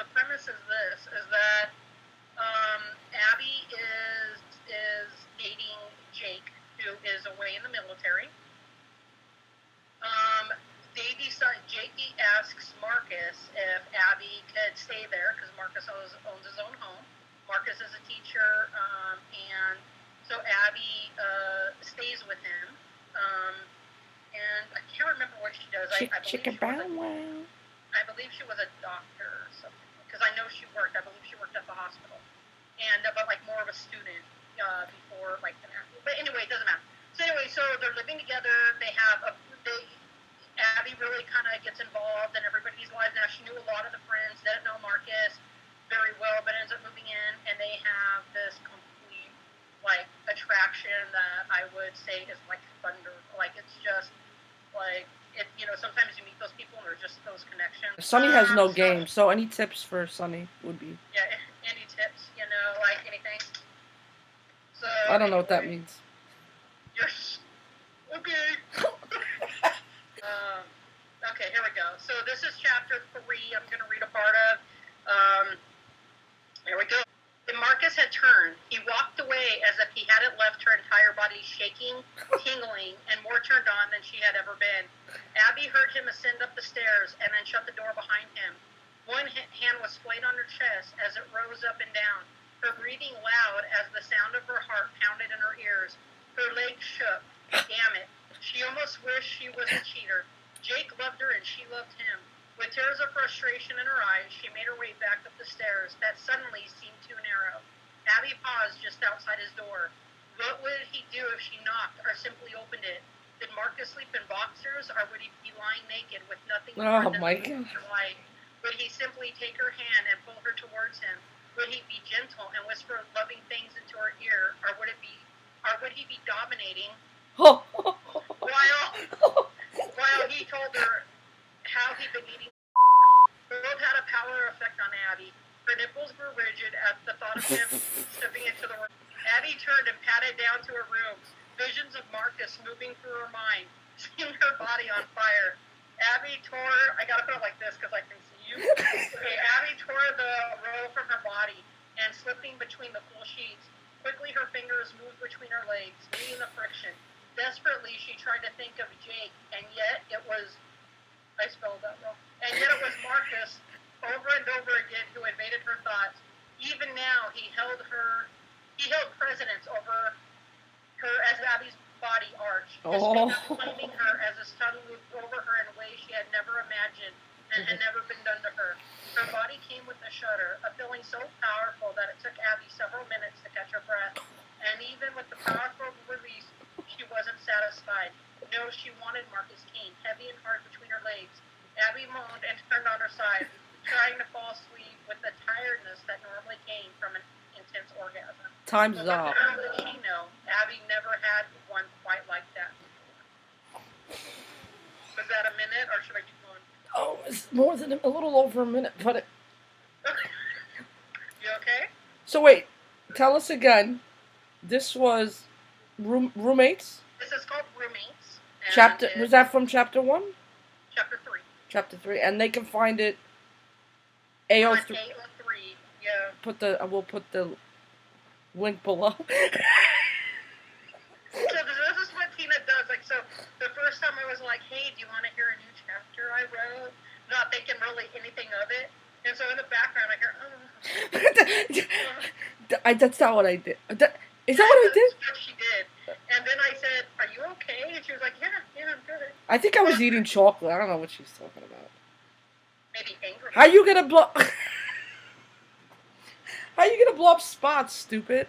the premise is this: is that Abby is dating Jake, who is away in the military. Jakey asks Marcus if Abby could stay there because Marcus owns his own home. Marcus is a teacher, and so Abby stays with him. And I can't remember what she does. I believe she was a doctor or something because I know she worked. I believe she worked at the hospital, and but like more of a student before like an athlete. But anyway, it doesn't matter. So anyway, so they're living together. Abby really kind of gets involved in everybody's lives now. She knew a lot of the friends, didn't know Marcus very well, but ends up moving in, and they have this complete, like, attraction that I would say is like thunder. Like, it's just, like, sometimes you meet those people and they're just those connections. Sunny has no game, so any tips for Sunny would be... Yeah, any tips, like anything. So I don't know what that means. Yes. Okay. Okay, here we go. So this is chapter 3. I'm going to read a part of. Here we go. And Marcus had turned. He walked away as if he hadn't left her entire body shaking, tingling, and more turned on than she had ever been. Abby heard him ascend up the stairs and then shut the door behind him. One hand was splayed on her chest as it rose up and down, her breathing loud as the sound of her heart pounded in her ears. Her legs shook. Damn it. She almost wished she was a cheater. Jake loved her and she loved him. With tears of frustration in her eyes, she made her way back up the stairs that suddenly seemed too narrow. Abby paused just outside his door. What would he do if she knocked or simply opened it? Did Marcus sleep in boxers, or would he be lying naked with nothing more than the light? Would he simply take her hand and pull her towards him? Would he be gentle and whisper loving things into her ear, or would he be dominating? While he told her how he'd been eating. The world had a power effect on Abby. Her nipples grew rigid at the thought of him stepping into the room. Abby turned and padded down to her room. Visions of Marcus moving through her mind, seeing her body on fire. Abby tore... I gotta put it like this because I can see you. Okay, Abby tore the roll from her body and slipping between the cool sheets. Quickly, her fingers moved between her legs, meeting the friction. Desperately, she tried to think of Jake, and yet it was... I spelled that wrong. And yet it was Marcus, over and over again, who invaded her thoughts. Even now, he held precedence over her as Abby's body arched, his fingers flaming her as his tongue moved over her in ways she had never imagined and had never been done to her. Her body came with a shudder, a feeling so powerful that it took Abby several minutes to catch her breath. And even with the powerful release, she wasn't satisfied. No, she wanted Marcus Kane, heavy and hard between her legs. Abby moaned and turned on her side, trying to fall asleep with the tiredness that normally came from an intense orgasm. Time's up. Little did she know, Abby never had one quite like that before. Was that a minute, or should I keep going? Oh, it's more than a little over a minute, but... You okay? So wait, tell us again. This was roommates? This is called Roommates. Was that from chapter 1? Chapter 3. Chapter 3, and they can find it AO3. AO3, yeah. We'll put the link below. So this is what Tina does. Like, so the first time I was like, hey, do you want to hear a new chapter I wrote? Not thinking really anything of it. And so in the background I hear, That's not what I did. Is that what I did? That's what she did. And then I said, are you okay? And she was like, yeah, I'm good. I think I was eating chocolate. I don't know what she's talking about. Maybe angry. How you gonna blow up spots, stupid?